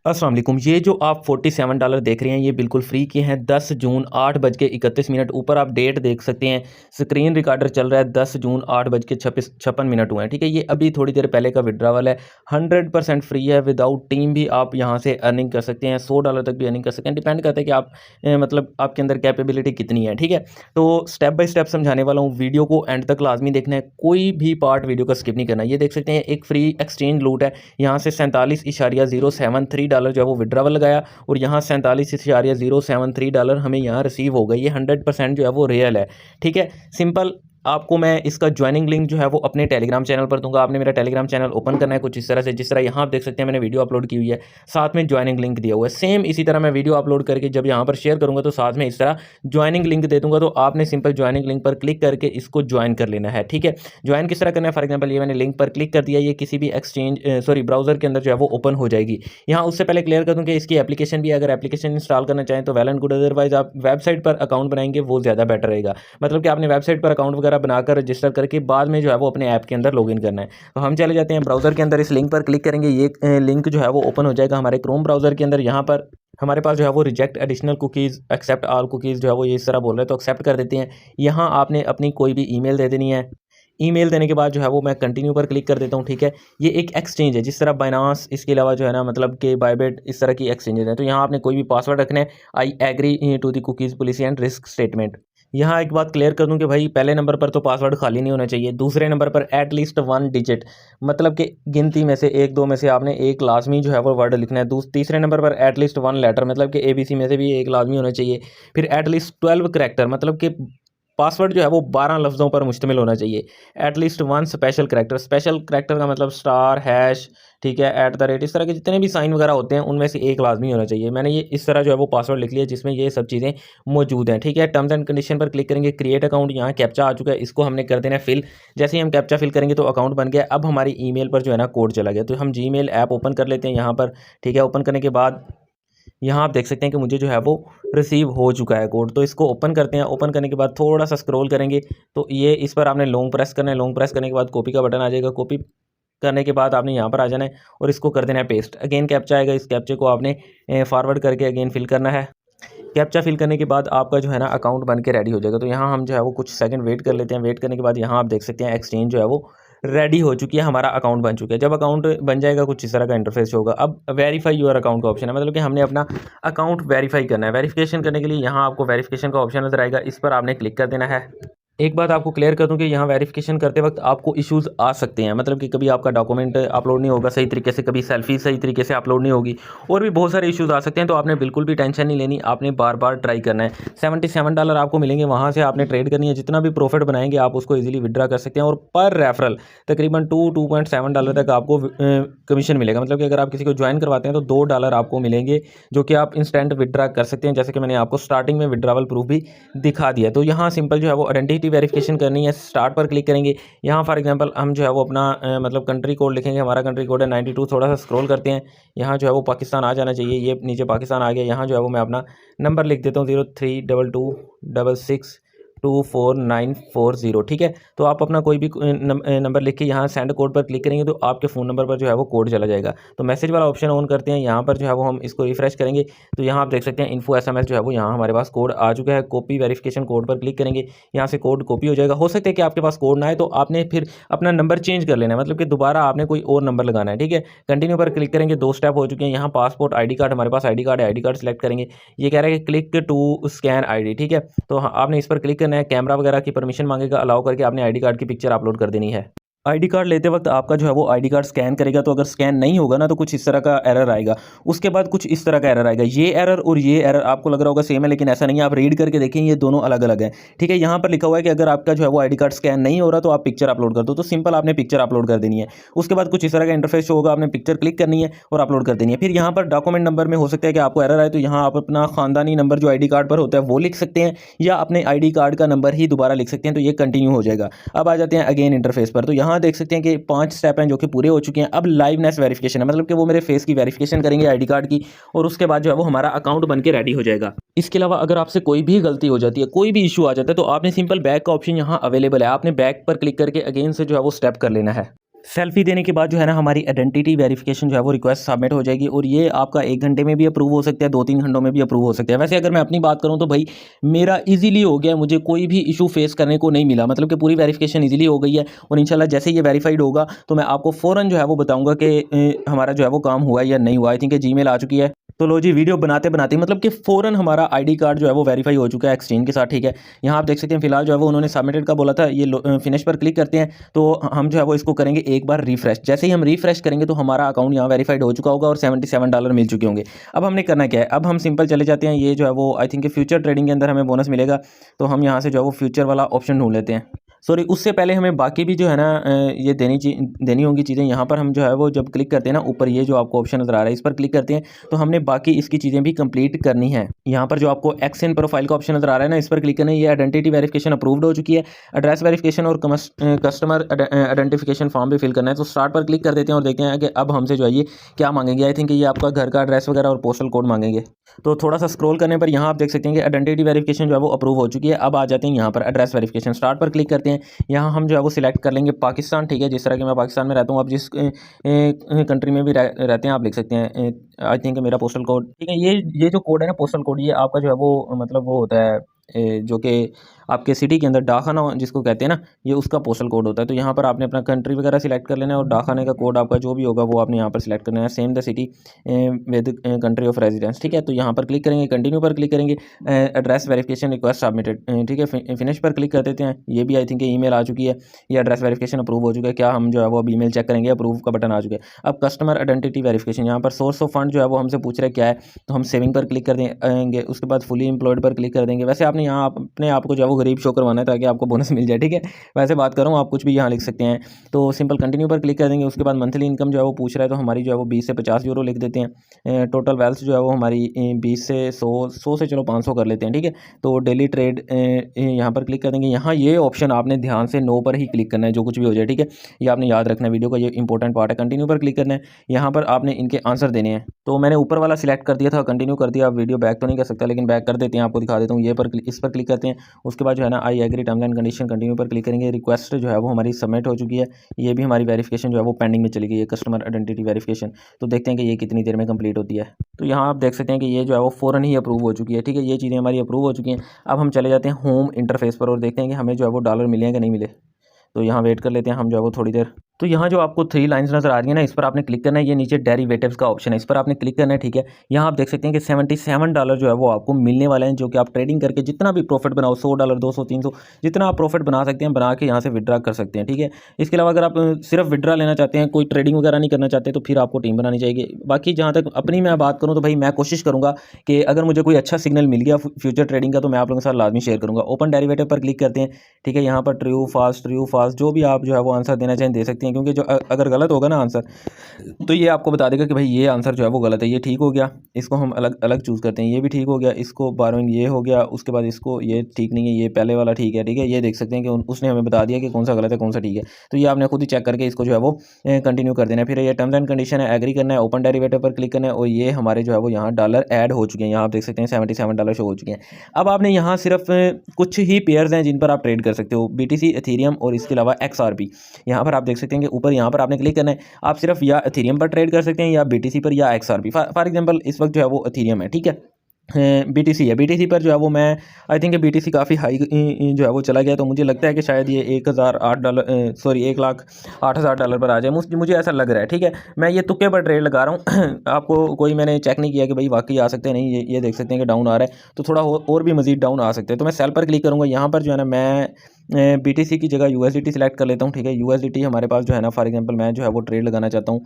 अस्सलाम वालेकुम। ये जो आप $47 देख रहे हैं ये बिल्कुल फ्री के हैं। 10 जून 8:31 ऊपर आप डेट देख सकते हैं। स्क्रीन रिकॉर्डर चल रहा है। 10 जून 8:56 हुए हैं। ठीक है, ये अभी थोड़ी देर पहले का विड्रावल है। 100% फ्री है। विदाउट टीम भी आप यहाँ से अर्निंग कर सकते हैं। $100 तक भी अर्निंग कर सकते हैं। डिपेंड करता है कि आप मतलब आपके अंदर कैपेबिलिटी कितनी है। ठीक है, तो स्टेप बाय स्टेप समझाने वाला हूँ। वीडियो को एंड तक लाजमी देखना है, कोई भी पार्ट वीडियो का स्किप नहीं करना। ये देख सकते हैं एक फ्री एक्सचेंज लूट है। यहाँ से 47.073 जो है वो विड्रावल लगाया और यहाँ 47.073 हमें यहाँ रिसीव हो गई। ये 100% जो है वो रियल है। ठीक है, सिंपल। आपको मैं इसका ज्वाइनिंग लिंक जो है वो अपने टेलीग्राम चैनल पर दूंगा। आपने मेरा टेलीग्राम चैनल ओपन करना है कुछ इस तरह से, जिस तरह यहाँ आप देख सकते हैं मैंने वीडियो अपलोड की हुई है, साथ में ज्वाइनिंग लिंक दिया हुआ है। सेम इसी तरह मैं वीडियो अपलोड करके जब यहाँ पर शेयर करूँगा तो साथ में इस तरह ज्वाइनिंग लिंक दे दूँगा। तो आपने सिंपल ज्वाइनिंग लिंक पर क्लिक करके इसको ज्वाइन कर लेना है। ठीक है, ज्वाइन किस तरह करना है, फॉर एग्जाम्पल ये मैंने लिंक पर क्लिक कर दिया, ये किसी भी ब्राउजर के अंदर जो है वो ओपन हो जाएगी। यहाँ उससे पहले क्लियर कर दूँ कि इसकी एप्लीकेशन भी, अगर एप्लीकेशन इंस्टॉल करना चाहें तो वेल एंड गुड, अदरवाइज आप वेबसाइट पर अकाउंट बनाएंगे वो ज़्यादा बेटर रहेगा। मतलब कि आपने वेबसाइट पर अकाउंट वगैरह बनाकर रजिस्टर करके बाद में जो है वो अपने ऐप के अंदर लॉगिन करना है। तो हम चले जाते हैं ब्राउज़र के अंदर, इस लिंक पर क्लिक करेंगे, ये लिंक जो है वो ओपन हो जाएगा हमारे क्रोम ब्राउज़र के अंदर। यहाँ पर हमारे पास जो है वो reject additional cookies, accept all cookies जो है वो ये इस तरह बोल रहे हैं, तो एक्सेप्ट कर देते हैं। यहाँ आपने अपनी कोई भी ईमेल दे देनी है। ईमेल देने के बाद जो है वो मैं कंटिन्यू पर क्लिक कर देता हूँ। ठीक है, ये एक एक्सचेंज है जिस तरह बाइनांस, इसके अलावा जो है ना मतलब कि बायबिट, इस तरह की एक्सचेंजेस हैं। तो यहाँ आपने कोई भी पासवर्ड रखना है। I agree to the cookies policy and risk statement. यहाँ एक बात क्लियर कर दूं कि भाई पहले नंबर पर तो पासवर्ड खाली नहीं होना चाहिए। दूसरे नंबर पर एटलीस्ट 1 डिजिट, मतलब कि गिनती में से 1 2 में से आपने एक लाजमी जो है वो वर्ड लिखना है। तीसरे नंबर पर एटलीस्ट 1 लेटर, मतलब कि ABC में से भी एक लाजमी होना चाहिए। फिर एटलीस्ट 12 करैक्टर, मतलब कि पासवर्ड जो है वो 12 लफ्ज़ों पर मुश्तमिल होना चाहिए। At least 1 special character, special character का मतलब स्टार, हैश, ठीक है, @ इस तरह के जितने भी साइन वगैरह होते हैं उनमें से एक लाजमी होना चाहिए। मैंने ये इस तरह जो है वो पासवर्ड लिख लिया जिसमें ये सब चीज़ें मौजूद हैं। ठीक है, टर्म्स एंड कंडीशन पर क्लिक करेंगे, क्रिएट अकाउंट, यहाँ कैप्चा आ चुका है, इसको हमने कर देना है फिल। जैसे ही हम कैप्चा फिल करेंगे तो अकाउंट बन गया। अब हमारी ईमेल पर जो है ना कोड चला गया। तो हम जीमेल ऐप ओपन कर लेते हैं यहाँ पर। ठीक है, ओपन करने के बाद यहाँ आप देख सकते हैं कि मुझे जो है वो रिसीव हो चुका है कोड। तो इसको ओपन करते हैं। ओपन करने के बाद थोड़ा सा स्क्रॉल करेंगे तो ये इस पर आपने लॉन्ग प्रेस करना है। लॉन्ग प्रेस करने के बाद कॉपी का बटन आ जाएगा। कॉपी करने के बाद आपने यहाँ पर आ जाना है और इसको कर देना है पेस्ट। अगेन कैप्चा आएगा, इस कैप्चे को आपने फॉरवर्ड करके अगेन फिल करना है। कैप्चा फिल करने के बाद आपका जो है ना अकाउंट बन के रेडी हो जाएगा। तो यहाँ हम जो है वो कुछ सेकंड वेट कर लेते हैं। वेट करने के बाद यहाँ आप देख सकते हैं एक्सचेंज जो है वो रेडी हो चुकी है, हमारा अकाउंट बन चुका है। जब अकाउंट बन जाएगा कुछ इस तरह का इंटरफेस होगा। अब वेरीफाई योर अकाउंट का ऑप्शन है, मतलब कि हमने अपना अकाउंट वेरीफाई करना है। वेरिफिकेशन करने के लिए यहाँ आपको वेरिफिकेशन का ऑप्शन नजर आएगा, इस पर आपने क्लिक कर देना है। एक बात आपको क्लियर कर दूं कि यहाँ वेरिफिकेशन करते वक्त आपको इश्यूज आ सकते हैं, मतलब कि कभी आपका डॉक्यूमेंट अपलोड नहीं होगा सही तरीके से, कभी सेल्फी सही तरीके से अपलोड नहीं होगी, और भी बहुत सारे इश्यूज आ सकते हैं। तो आपने बिल्कुल भी टेंशन नहीं लेनी, आपने बार बार ट्राई करना है। $77 आपको मिलेंगे, वहाँ से आपने ट्रेड करनी है। जितना भी प्रॉफिट बनाएंगे आप उसको इजीली विड्रा कर सकते हैं। और पर रेफरल तकरीबन $2.7 तक आपको कमीशन मिलेगा। मतलब कि अगर आप किसी को ज्वाइन करवाते हैं तो $2 आपको मिलेंगे, जो कि आप इंस्टेंट विड्रा कर सकते हैं। जैसे कि मैंने आपको स्टार्टिंग में विड्रावल प्रूफ भी दिखा दिया। तो यहाँ सिंपल जो है वो आइडेंटिटी वेरिफिकेशन करनी है। स्टार्ट पर क्लिक करेंगे। यहाँ फॉर एग्जांपल हम जो है वो अपना मतलब कंट्री कोड लिखेंगे। हमारा कंट्री कोड है 92। थोड़ा सा स्क्रॉल करते हैं, यहाँ जो है वो पाकिस्तान आ जाना चाहिए। ये नीचे पाकिस्तान आ गया। यहाँ जो है वो मैं अपना नंबर लिख देता हूँ 032266244940। ठीक है, तो आप अपना कोई भी नंबर लिख के यहाँ सेंड कोड पर क्लिक करेंगे तो आपके फ़ोन नंबर पर जो है वो कोड चला जाएगा। तो मैसेज वाला ऑप्शन ऑन करते हैं। यहाँ पर जो है वो हम इसको रिफ्रेश करेंगे तो यहाँ आप देख सकते हैं इन्फो SMS जो है वो यहाँ हमारे पास कोड आ चुका है। कॉपी वेरिफिकेशन कोड पर क्लिक करेंगे, यहाँ से कोड कॉपी हो जाएगा। हो सकता है कि आपके पास कोड ना आए तो आपने फिर अपना नंबर चेंज कर लेना है, मतलब कि दोबारा आपने कोई और नंबर लगाना है। ठीक है, कंटिन्यू पर क्लिक करेंगे। 2 स्टेप हो चुके हैं। यहाँ पासपोर्ट, ID कार्ड, हमारे पास ID कार्ड है, ID कार्ड सेलेक्ट करेंगे। ये कह रहा है कि क्लिक टू स्कैन ID। ठीक है, तो आपने इस पर क्लिक करना है। कैमरा वगैरह की परमिशन मांगेगा, अलाउ करके आपने ID कार्ड की पिक्चर अपलोड कर देनी है। ID कार्ड लेते वक्त आपका जो है वो ID कार्ड स्कैन करेगा, तो अगर स्कैन नहीं होगा ना तो कुछ इस तरह का एरर आएगा। उसके बाद कुछ इस तरह का एरर आएगा। ये एरर और ये एरर आपको लग रहा होगा सेम है, लेकिन ऐसा नहीं है। आप रीड करके देखें, ये दोनों अलग अलग हैं। ठीक है, यहाँ पर लिखा हुआ है कि अगर आपका जो है वो ID कार्ड स्कैन नहीं हो रहा तो आप पिक्चर अपलोड कर दो। तो सिंपल आपने पिक्चर अपलोड कर देनी है। उसके बाद कुछ इस तरह का इंटरफेस होगा, आपने पिक्चर क्लिक करनी है और अपलोड कर देनी है। फिर यहाँ पर डॉक्यूमेंट नंबर में हो सकता है कि आपको एरर आए, तो यहाँ आप अपना खानदानी नंबर जो ID कार्ड पर होता है वो लिख सकते हैं, या अपने ID कार्ड का नंबर ही दोबारा लिख सकते हैं। तो ये कंटिन्यू हो जाएगा। अब आ जाते हैं अगेन इंटरफेस पर। तो यहाँ देख सकते हैं कि 5 स्टेप हैं जो कि पूरे हो चुके हैं। अब लाइवनेस वेरिफिकेशन है, मतलब कि वो मेरे फेस की वेरिफिकेशन करेंगे ID कार्ड की, और उसके बाद जो है वो हमारा अकाउंट बन के रेडी हो जाएगा। इसके अलावा अगर आपसे कोई भी गलती हो जाती है, कोई भी इशू आ जाता है, तो आपने सिंपल बैक का ऑप्शन यहाँ अवेलेबल है। आपने बैक पर क्लिक करके अगेन से जो है वो स्टेप कर लेना है। सेल्फी देने के बाद जो है ना हमारी आइडेंटिटी वेरिफिकेशन जो है वो रिक्वेस्ट सबमिट हो जाएगी और ये आपका 1 घंटे में भी अप्रूव हो सकता है, 2-3 घंटों में भी अप्रूव हो सकता है। वैसे अगर मैं अपनी बात करूँ तो भाई मेरा ईज़िली हो गया, मुझे कोई भी इशू फेस करने को नहीं मिला, मतलब कि पूरी वेरिफिकेशन ईज़िली हो गई है और इंशाल्लाह जैसे ये वेरीफाइड होगा तो मैं आपको फ़ौरन जो है वो बताऊँगा कि हमारा जो है वो काम हुआ या नहीं हुआ। आई थिंक जीमेल आ चुकी है। तो लो जी, वीडियो बनाते-बनाते मतलब कि फ़ौरन हमारा आईडी कार्ड जो है वो वेरीफाई हो चुका है एक्सचेंज के साथ, ठीक है। यहाँ आप देख सकते हैं फिलहाल जो है वो उन्होंने सबमिटेड का बोला था, ये फिनिश पर क्लिक करते हैं तो हम जो है वो इसको करेंगे एक बार रिफ्रेश। जैसे ही हम रिफ्रेश करेंगे तो हमारा अकाउंट यहाँ वेरीफाइड हो चुका होगा और $77 मिल चुके होंगे। अब हमने करना क्या है, अब हम सिंपल चले जाते हैं, ये जो है वो आई थिंक फ्यूचर ट्रेडिंग के अंदर हमें बोनस मिलेगा, तो हम यहाँ से जो है वो फ्यूचर वाला ऑप्शन ढूँढ लेते हैं। सॉरी, उससे पहले हमें बाकी भी जो है ना ये देनी होंगी चीज़ें। यहाँ पर हम जो है वो जब क्लिक करते हैं ना ऊपर, ये जो आपको ऑप्शन नज़र आ रहा है इस पर क्लिक करते हैं तो हमने बाकी इसकी चीज़ें भी कंप्लीट करनी है। यहाँ पर जो आपको एक्स इन प्रोफाइल का ऑप्शन नज़र आ रहा है ना, इस पर क्लिक करना है। ये आइडेंटिटी वेरिफिकेशन अप्रूव्ड हो चुकी है। एड्रेस वेरिफिकेशन और कस्टमर आइडेंटिफिकेशन फॉर्म भी फिल करना है, तो स्टार्ट पर क्लिक कर देते हैं और देखते हैं कि अब हमसे जो है ये क्या मांगेंगे। आई थिंक ये आपका घर का एड्रेस वगैरह और पोस्टल कोड मांगेंगे। तो थोड़ा सा स्क्रॉल करने पर यहाँ आप देख सकते हैं कि आइडेंटिटी वेरिफिकेशन जो है वो अप्रूव हो चुकी है। अब आ जाते हैं यहाँ पर एड्रेस वेरिफिकेशन, स्टार्ट पर क्लिक करते हैं। यहाँ हम जो है वो सिलेक्ट कर लेंगे पाकिस्तान, ठीक है। जिस तरह कि मैं पाकिस्तान में रहता हूँ, आप जिस कंट्री में भी रहते हैं आप लिख सकते हैं। आई थिंक मेरा पोस्टल कोड, ठीक है। ये जो कोड है ना पोस्टल कोड, ये आपका जो है वो मतलब वो होता है जो कि आपके सिटी के अंदर डाकखाना जिसको कहते हैं ना, ये उसका पोस्टल कोड होता है। तो यहाँ पर आपने अपना कंट्री वगैरह सिलेक्ट कर लेना है और डाकखाने का कोड आपका जो भी होगा वो आपने यहाँ पर सिलेक्ट करना है, same the city with country of residence, ठीक है। तो यहाँ पर क्लिक करेंगे, कंटिन्यू पर क्लिक करेंगे, एड्रेस वेरिफिकेशन रिक्वेस्ट सबमिटेड, ठीक है। फिनिश पर क्लिक कर देते हैं। ये भी आई थिंक ईमेल आ चुकी है, ये एड्रेस वेरिफिकेशन अप्रूव हो चुका है। क्या हम जो है वो अब ईमेल चेक करेंगे, अप्रूव का बटन आ चुका है। अब कस्टमर आइडेंटिटी वेरिफिकेशन, यहाँ पर सोर्स ऑफ फंड जो है वो हमसे पूछ रहा है क्या है, तो हम सेविंग पर क्लिक कर देंगे। उसके बाद फुली एम्प्लॉयड पर क्लिक कर देंगे। वैसे आपने यहाँ अपने आप को जो है वो गरीब शो करवाना है ताकि आपको बोनस मिल जाए, ठीक है। वैसे बात करूँ, आप कुछ भी यहाँ लिख सकते हैं। तो सिंपल कंटिन्यू पर क्लिक कर देंगे। उसके बाद मंथली इनकम जो है वो पूछ रहा है, तो हमारी जो है वो 20 से 50 यूरो लिख देते हैं। टोटल वेल्थ जो है वो हमारी 20 से 100 से चलो 500 कर लेते हैं, ठीक है। तो डेली ट्रेड यहाँ पर क्लिक कर देंगे। यहाँ ये ऑप्शन आपने ध्यान से नो पर ही क्लिक करना है, जो कुछ भी हो जाए, ठीक है। ये आपने याद रखना है, वीडियो का ये इंपॉर्टेंट पार्ट है। कंटिन्यू पर क्लिक करना है। यहाँ पर आपने इनके आंसर देने हैं। तो मैंने ऊपर वाला सिलेक्ट कर दिया था, कंटिन्यू कर दिया। आप वीडियो बैक तो नहीं कर सकता, लेकिन बैक कर देते हैं, आपको दिखा देता हूँ। इस पर क्लिक करते हैं। उसके बाद जो है ना I agree terms and condition, continue पर क्लिक करेंगे। रिक्वेस्ट जो है वो हमारी सबमिट हो चुकी है। ये भी हमारी वेरिफिकेशन जो है वो पेंडिंग में चली गई है, कस्टमर आइडेंटिटी वेरिफिकेशन। तो देखते हैं कि ये कितनी देर में कंप्लीट होती है। तो यहाँ आप देख सकते हैं कि ये जो है वो फ़ौरन ही अप्रूव हो चुकी है, ठीक है। ये चीज़ें हमारी अप्रूव हो चुकी हैं। अब हम चले जाते हैं होम इंटरफेस पर और देखते हैं कि हमें जो है वो डॉलर मिले हैं कि नहीं मिले। तो यहाँ वेट कर लेते हैं हम जो है वो थोड़ी देर। तो यहाँ जो आपको 3 लाइन्स नज़र आ रही है ना, इस पर आपने क्लिक करना है। ये नीचे डेरिवेटिव्स का ऑप्शन है, इस पर आपने क्लिक करना है, ठीक है। यहाँ आप देख सकते हैं कि $77 जो है वो आपको मिलने वाले हैं, जो कि आप ट्रेडिंग करके जितना भी प्रॉफिट बनाओ, $100, 200, 300 जितना आप प्रॉफिट बना सकते हैं, बना के यहाँ से विड्रा कर सकते हैं, ठीक है। इसके अलावा अगर आप सिर्फ विड्रा लेना चाहते हैं, कोई ट्रेडिंग वगैरह नहीं करना चाहते, तो फिर आपको टीम बनानी चाहिए। बाकी जहाँ तक अपनी मैं बात करूँ तो भाई मैं कोशिश करूँगा कि अगर मुझे कोई अच्छा सिग्नल मिल गया फ्यूचर ट्रेडिंग का, तो मैं आप लोगों के साथ लाजमी शेयर करूँगा। ओपन डेरिवेटिव पर क्लिक करते हैं, ठीक है। यहाँ पर ट्रू फास्ट जो भी आप जो है वो आंसर देना चाहें दे सकते हैं, क्योंकि जो अगर गलत होगा ना आंसर, तो ये आपको बता देगा कि भाई ये आंसर जो है वो गलत है। ये ठीक हो गया, इसको हम अलग अलग चूज़ करते हैं। ये भी ठीक हो गया, इसको बारोइंग ये हो गया। उसके बाद इसको ये ठीक नहीं है, ये पहले वाला ठीक है, ठीक है। ये देख सकते हैं कि उसने हमें बता दिया कि कौन सा गलत है, कौन सा ठीक है। तो ये आपने खुद ही चेक करके इसको जो है वो कंटिन्यू कर देना है। फिर ये टर्म्स एंड कंडीशन है, एग्री करना है, ओपन डेरिवेटिव पर क्लिक करना है और ये हमारे जो है वो यहाँ डॉलर ऐड हो चुके हैं। यहाँ आप देख सकते हैं $77 शो हो चुके हैं। अब आपने यहाँ सिर्फ कुछ ही पेयर्स हैं जिन पर आप ट्रेड कर सकते हो, BTC, एथेरियम और इसके अलावा XRP। यहाँ पर आप देख सकते हैं कि ऊपर यहाँ पर आपने क्लिक करना है। आप सिर्फ या एथेरियम पर ट्रेड कर सकते हैं या BTC पर या XRP। फॉर एग्जांपल इस वक्त जो है वो एथेरियम है, ठीक है। BTC है, BTC पर जो है वो मैं आई थिंक BTC काफ़ी हाई जो है वो चला गया, तो मुझे लगता है कि शायद ये $1,08,000 पर आ जाए। मुझे ऐसा लग रहा है, ठीक है। मैं ये तुक्के पर ट्रेड लगा रहा हूँ आपको कोई मैंने चेक नहीं किया कि भाई वाकई आ सकते हैं, नहीं। ये देख सकते हैं कि डाउन आ रहा है, तो थोड़ा और भी मज़ीद डाउन आ सकते हैं। तो मैं सेल पर क्लिक करूँगा। यहाँ पर जो है ना मैं BTC की जगह USDT सिलेक्ट कर लेता हूँ, ठीक है। USDT हमारे पास जो है ना, फॉर एग्जांपल मैं जो है वो ट्रेड लगाना चाहता हूँ।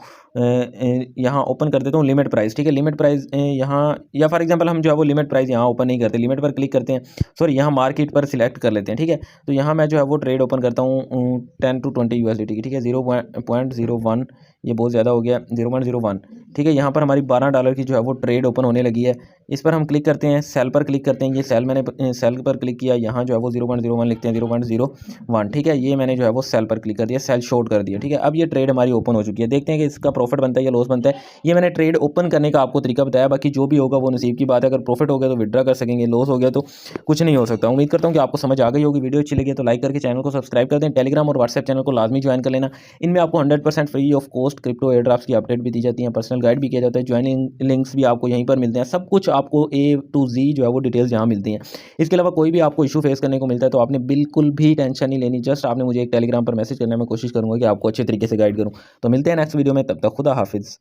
यहाँ ओपन कर देता हूँ लिमिट प्राइस, ठीक है। लिमिट प्राइस यहाँ, या फॉर एग्जांपल हम जो है वो लिमिट प्राइस यहाँ ओपन नहीं करते, लिमिट पर क्लिक करते हैं, सॉरी यहाँ मार्केट पर सिलेक्ट कर लेते हैं, ठीक है। तो यहाँ मैं जो है वो ट्रेड ओपन करता हूँ 10 to 20 USDT की, ठीक है। 0.01 ये बहुत ज़्यादा हो गया 0.01, ठीक है। यहाँ पर हमारी $12 की जो है वो ट्रेड ओपन होने लगी है। इस पर हम क्लिक करते हैं, सेल पर क्लिक करते हैं। ये सेल मैंने सेल पर क्लिक किया, यहाँ जो है वो 0.01 लिखते हैं, 0.01, ठीक है। ये मैंने जो है वो सेल पर क्लिक कर दिया, सेल शॉर्ट कर दिया, ठीक है। अब ये ट्रेड हमारी ओपन हो चुकी है। देखते हैं कि इसका प्रॉफिट बनता है या लॉस बनता है। ये मैंने ट्रेड ओपन करने का आपको तरीका बताया, बाकी जो भी होगा वो नसीब की बात है। अगर प्रॉफिट हो गया तो विड्रॉ कर सकेंगे, लॉस हो गया तो कुछ नहीं हो सकता। उम्मीद करता हूँ कि आपको समझ आ गई होगी। वीडियो अच्छी लगी तो लाइक करके चैनल को सब्सक्राइब कर दें। टेलीग्राम और व्हाट्सएप चैनल को लाजमी ज्वाइन कर लेना। इनमें आपको 100% free of cost crypto air draft की अपडेट भी दी जाती है, पर्सनल गाइड भी किया जाता है, ज्वाइनिंग लिंक्स भी आपको यहीं पर मिलते हैं। सब कुछ आपको A to Z जो है वो डिटेल्स यहाँ मिलती हैं। इसके अलावा कोई भी आपको इशू फेस करने को मिलता है तो आपने बिल्कुल भी टेंशन नहीं लेनी। जस्ट आपने मुझे एक टेलीग्राम पर मैसेज करना है, मैं कोशिश करूँगा कि आपको अच्छे तरीके से गाइड करूँ। तो मिलते हैं नेक्स्ट वीडियो में, तब तक खुदा हाफिज़।